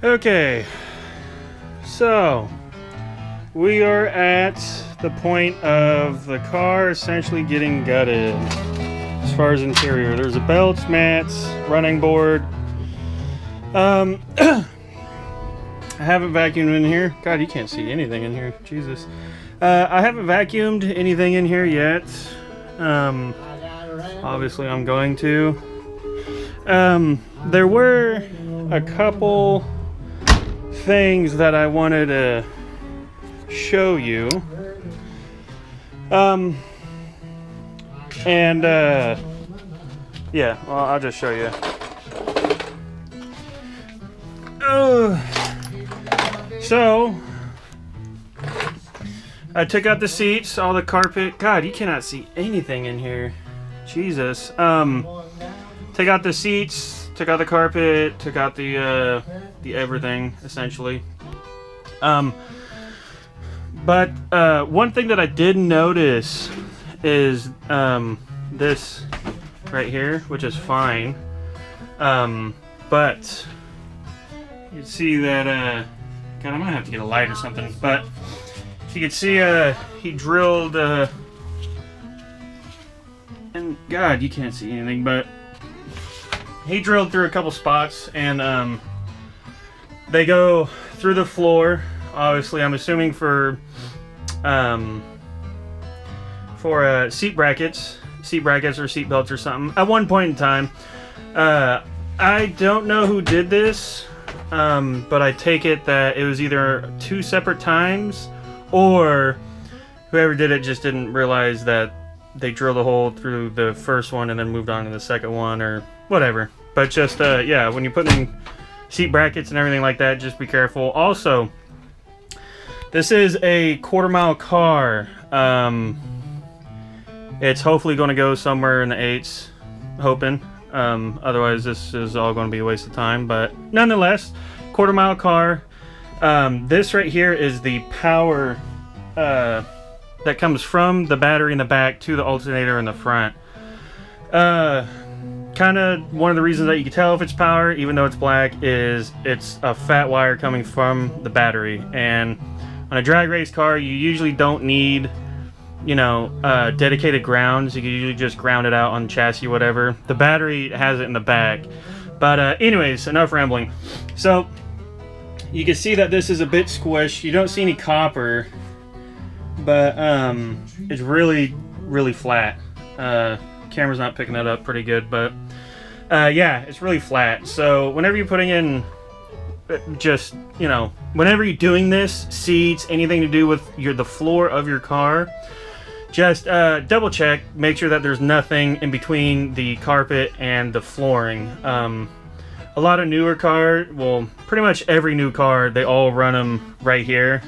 Okay, so we are at the point of the car essentially getting gutted. As far as interior, there's a belt, mats, running board. I haven't vacuumed in here. God, you can't see anything in here. Jesus. I haven't vacuumed anything in here yet. Obviously I'm going to. There were a couple things that I wanted to show you. Yeah, well, I'll just show you. So I took out the seats, all the carpet. God, you cannot see anything in here. Jesus. Take out the seats, took out the carpet, took out the everything essentially. But one thing that I did notice is this right here, which is fine. But you can see that God, I might have to get a light or something. But you can see he drilled and God, you can't see anything, but he drilled through a couple spots, and they go through the floor. Obviously, I'm assuming for seat brackets or seat belts or something. At one point in time, I don't know who did this, but I take it that it was either two separate times, or whoever did it just didn't realize that they drilled a hole through the first one and then moved on to the second one, or whatever. But just yeah, when you're putting in seat brackets and everything like that, just be careful. Also, this is a quarter-mile car. It's hopefully going to go somewhere in the 8s, hoping. Otherwise, this is all going to be a waste of time. But nonetheless, quarter-mile car. This right here is the power that comes from the battery in the back to the alternator in the front. Kind of one of the reasons that you can tell if it's power, even though it's black, is it's a fat wire coming from the battery. And on a drag race car, you usually don't need, you know, dedicated grounds. You can usually just ground it out on chassis, whatever. The battery has it in the back. But anyways, enough rambling. So you can see that this is a bit squished. You don't see any copper, but it's really, really flat. Camera's not picking that up pretty good, but yeah, it's really flat. So whenever you're putting in, just, you know, whenever you're doing this, seats, anything to do with the floor of your car, just double check, make sure that there's nothing in between the carpet and the flooring. A lot of newer cars, well, pretty much every new car, they all run them right here.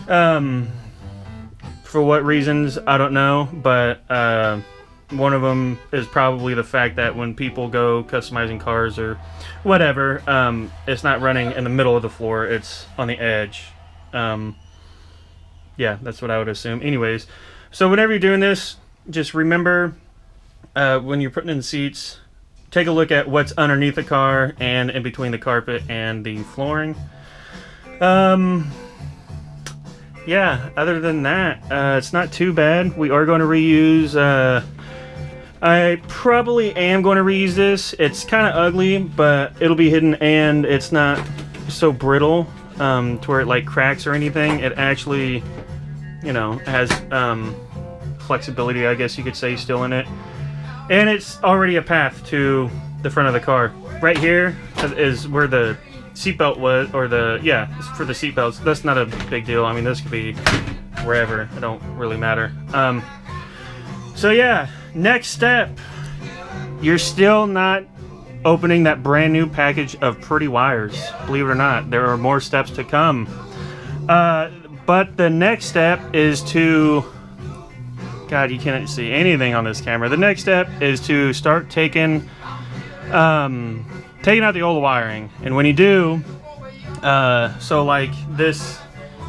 For what reasons, I don't know, but one of them is probably the fact that when people go customizing cars or whatever, it's not running in the middle of the floor, it's on the edge. Yeah, that's what I would assume. Anyways, so whenever you're doing this, just remember, when you're putting in seats, take a look at what's underneath the car and in between the carpet and the flooring. Yeah, other than that, it's not too bad. We are going to reuse, I probably am going to reuse this. It's kind of ugly, but it'll be hidden, and it's not so brittle to where it like cracks or anything. It actually, you know, has flexibility, I guess you could say, still in it. And it's already a path to the front of the car. Right here is where the seatbelt was, or the, yeah, it's for the seatbelts. That's not a big deal. I mean, this could be wherever. It don't really matter. So yeah, next step. You're still not opening that brand new package of pretty wires. Believe it or not, there are more steps to come. But the next step is to, God, you can't see anything on this camera. The next step is to start taking out the old wiring. And when you do, so like this,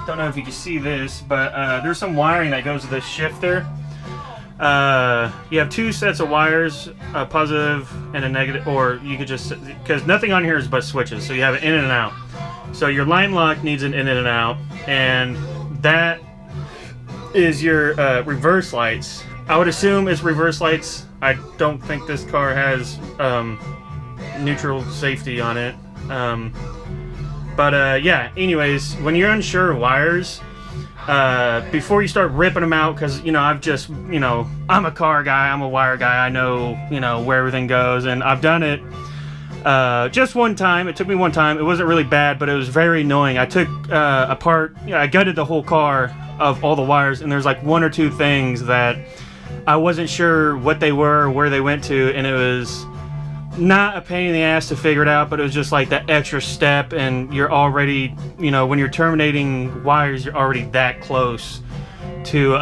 don't know if you can see this, but there's some wiring that goes to this shifter. you have two sets of wires, a positive and a negative, or you could just, because nothing on here is but switches, so you have an in and an out. So your line lock needs an in and an out, and that is your reverse lights. I would assume it's reverse lights. I don't think this car has neutral safety on it. Yeah, anyways, when you're unsure of wires, before you start ripping them out, because, you know, I'm a car guy, I'm a wire guy, I know, you know, where everything goes, and I've done it just one time. It took me one time. It wasn't really bad, but it was very annoying. I took apart, you know, I gutted the whole car of all the wires, and there's like one or two things that I wasn't sure what they were or where they went to, and it was not a pain in the ass to figure it out, but it was just like that extra step, and you're already, you know, when you're terminating wires, you're already that close to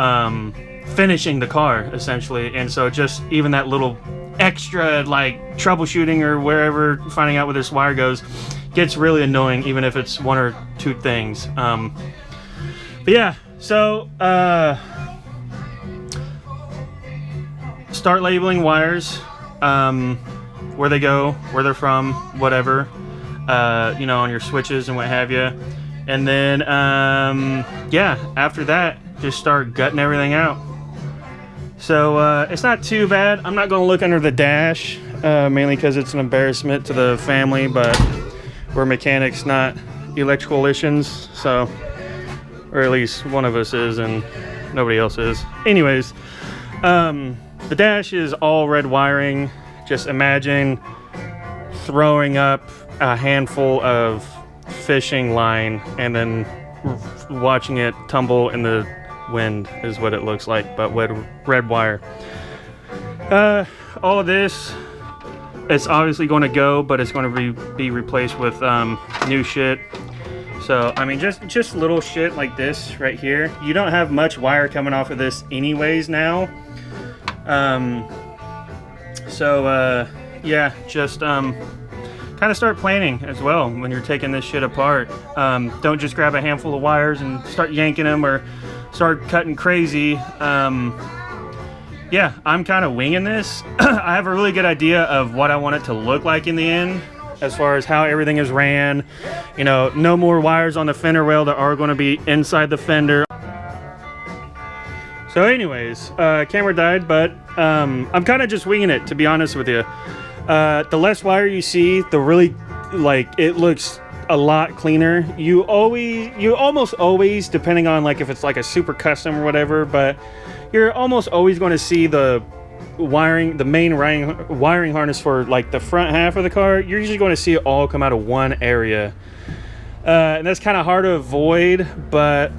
finishing the car, essentially. And so just even that little extra, like, troubleshooting or wherever, finding out where this wire goes, gets really annoying, even if it's one or two things. But yeah, so start labeling wires, where they go, where they're from, whatever, you know, on your switches and what have you. And then, yeah, after that, just start gutting everything out. So it's not too bad. I'm not going to look under the dash, mainly because it's an embarrassment to the family, but we're mechanics, not electricians, so, or at least one of us is and nobody else is. Anyways, the dash is all red wiring. Just imagine throwing up a handful of fishing line and then watching it tumble in the wind is what it looks like, but with red wire. All of this, it's obviously going to go, but it's going to be replaced with new shit. So I mean, just little shit like this right here. You don't have much wire coming off of this anyways now. Yeah, just kind of start planning as well when you're taking this shit apart. Don't just grab a handful of wires and start yanking them or start cutting crazy. Yeah, I'm kind of winging this. I have a really good idea of what I want it to look like in the end, as far as how everything is ran. You know, no more wires on the fender well that are going to be inside the fender. So anyways, camera died, but I'm kind of just winging it, to be honest with you. The less wire you see, the really, like, it looks a lot cleaner. You almost always, depending on, like, if it's like a super custom or whatever, but you're almost always going to see the wiring, the main wiring harness for, like, the front half of the car. You're usually going to see it all come out of one area. And that's kind of hard to avoid, but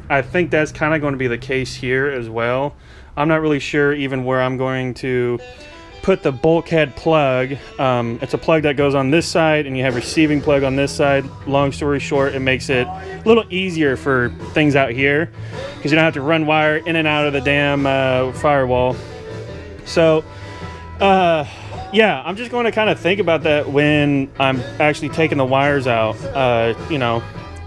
I think that's kind of going to be the case here as well. I'm not really sure even where I'm going to put the bulkhead plug. It's a plug that goes on this side, and you have receiving plug on this side. Long story short, it makes it a little easier for things out here because you don't have to run wire in and out of the damn firewall. So yeah, I'm just going to kind of think about that when I'm actually taking the wires out. You know,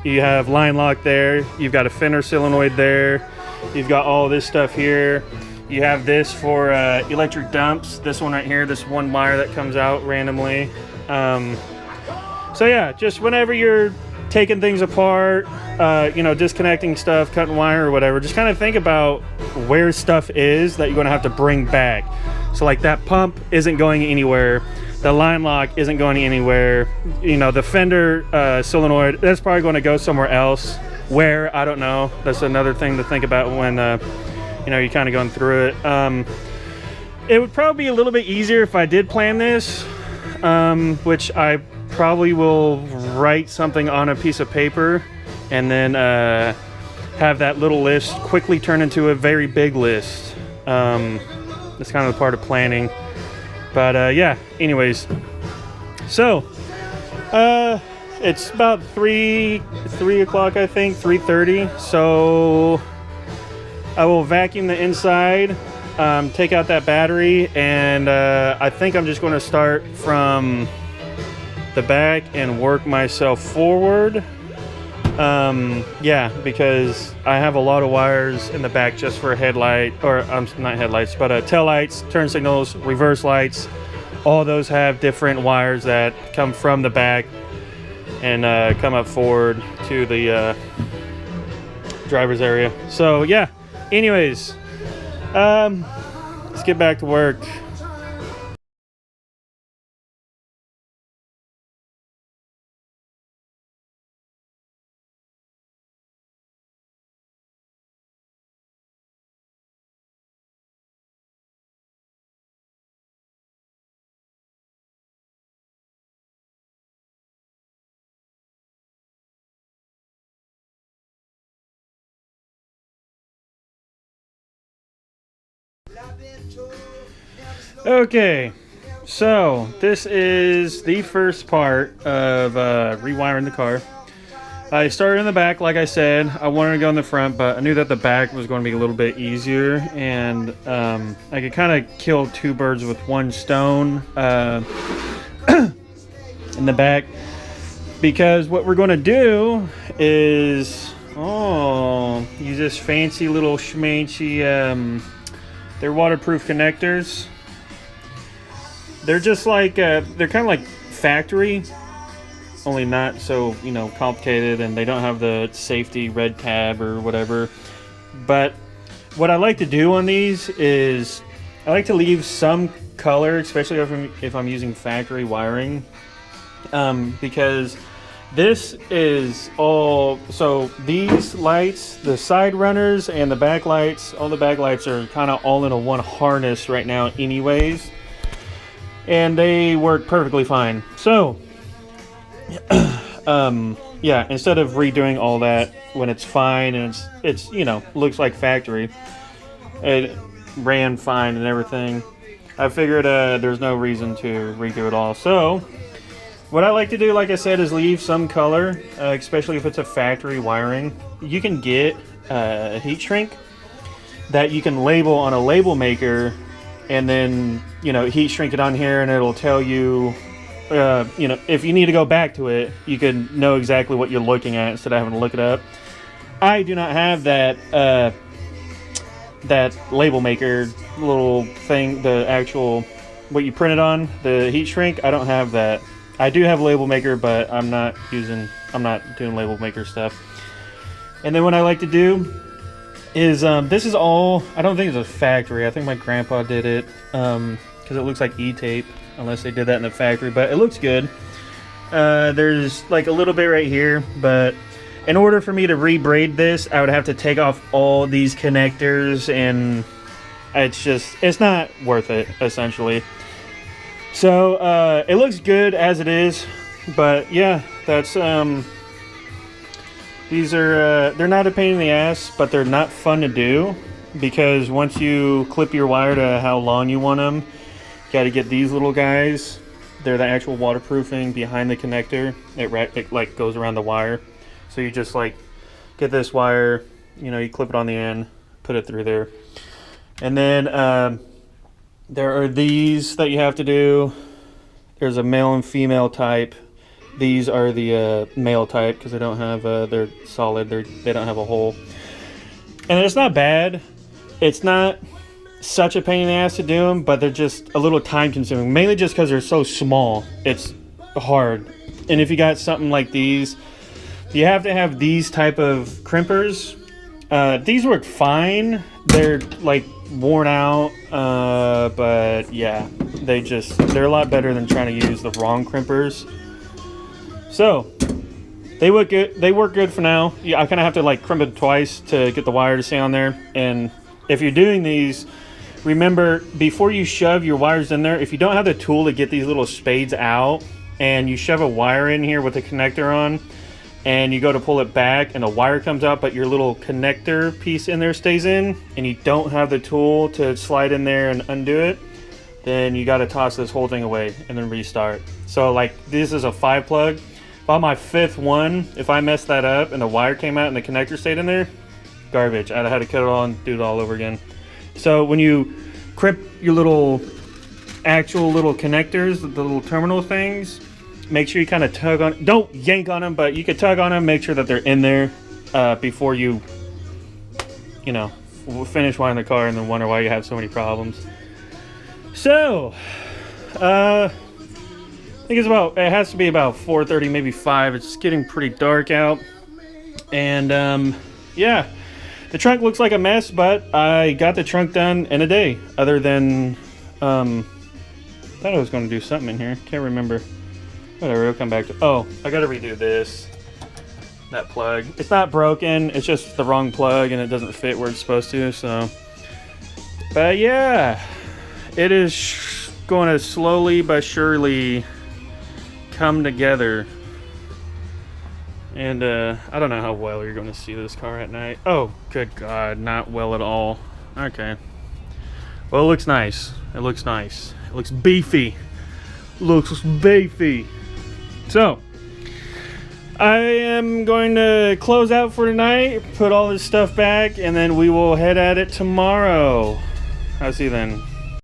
you have line lock there, you've got a fender solenoid there, you've got all this stuff here. You have this for electric dumps, this one right here, this one wire that comes out randomly. So yeah, just whenever you're taking things apart, you know, disconnecting stuff, cutting wire or whatever, just kind of think about where stuff is that you're going to have to bring back. So like that pump isn't going anywhere. The line lock isn't going anywhere. You know, the fender solenoid, that's probably going to go somewhere else. Where, I don't know. That's another thing to think about when you know, you're kind of going through it. It would probably be a little bit easier if I did plan this, which I probably will write something on a piece of paper and then have that little list quickly turn into a very big list. That's kind of the part of planning. But yeah, anyways, so it's about 3 o'clock, I think, 3:30. So I will vacuum the inside, take out that battery, and I think I'm just going to start from the back and work myself forward. Yeah, because I have a lot of wires in the back just for headlight, or not headlights, but tail lights, turn signals, reverse lights. All those have different wires that come from the back and come up forward to the driver's area. So yeah, anyways, let's get back to work. Okay, so this is the first part of rewiring the car. I started in the back, like I said. I wanted to go in the front, but I knew that the back was going to be a little bit easier, and I could kind of kill two birds with one stone in the back, because what we're going to do is use this fancy little schmancy they're waterproof connectors. They're just like they're kind of like factory, only not so, you know, complicated, and they don't have the safety red tab or whatever. But what I like to do on these is I like to leave some color, especially if I'm using factory wiring, because this is all, so these lights, the side runners and the back lights, all the back lights are kind of all in a one harness right now anyways, and they work perfectly fine. So yeah, instead of redoing all that when it's fine and it's you know, looks like factory, it ran fine and everything, I figured there's no reason to redo it all. So what I like to do, like I said, is leave some color, especially if it's a factory wiring. You can get a heat shrink that you can label on a label maker, and then, you know, heat shrink it on here, and it'll tell you, you know, if you need to go back to it, you can know exactly what you're looking at instead of having to look it up. I do not have that that label maker little thing, the actual, what you print it on, the heat shrink. I don't have that. I do have label maker, but I'm not doing label maker stuff. And then what I like to do is, this is all, I don't think it's a factory. I think my grandpa did it, because it looks like E-tape, unless they did that in the factory, but it looks good. There's like a little bit right here, but in order for me to rebraid this, I would have to take off all these connectors, and it's not worth it, essentially. So it looks good as it is, but yeah, that's these are they're not a pain in the ass, but they're not fun to do, because once you clip your wire to how long you want them, you got to get these little guys. They're the actual waterproofing behind the connector. It like goes around the wire, so you just like get this wire, you know, you clip it on the end, put it through there, and then there are these that you have to do. There's a male and female type. These are the male type, because they don't have, they're solid, they don't have a hole. And it's not bad. It's not such a pain in the ass to do them, but they're just a little time consuming. Mainly just because they're so small. It's hard. And if you got something like these, you have to have these type of crimpers. These work fine. They're like worn out, but yeah, they're a lot better than trying to use the wrong crimpers. So they work good for now. Yeah, I kind of have to like crimp it twice to get the wire to stay on there. And if you're doing these, remember, before you shove your wires in there, if you don't have the tool to get these little spades out, and you shove a wire in here with a connector on, and you go to pull it back and the wire comes out, but your little connector piece in there stays in, and you don't have the tool to slide in there and undo it, then you got to toss this whole thing away and then restart. So like, this is a 5 plug. By my 5th one, if I messed that up and the wire came out and the connector stayed in there, garbage. I'd have had to cut it all and do it all over again. So when you crimp your actual little connectors, the little terminal things, make sure you kind of tug on, don't yank on them, but you could tug on them, make sure that they're in there before you know, finish winding the car and then wonder why you have so many problems. So, I think it's about, it has to be about 4:30, maybe 5. It's getting pretty dark out. And, yeah, the trunk looks like a mess, but I got the trunk done in a day. Other than, thought I was going to do something in here. Can't remember. Whatever, it'll come back to, oh, I got to redo this. That plug. It's not broken, it's just the wrong plug and it doesn't fit where it's supposed to, so. But yeah, it is going to slowly but surely come together. And I don't know how well you're going to see this car at night. Oh, good God, not well at all. Okay. Well, it looks nice. It looks nice. It looks beefy. Looks beefy. So, I am going to close out for tonight, put all this stuff back, and then we will head at it tomorrow. I'll see you then.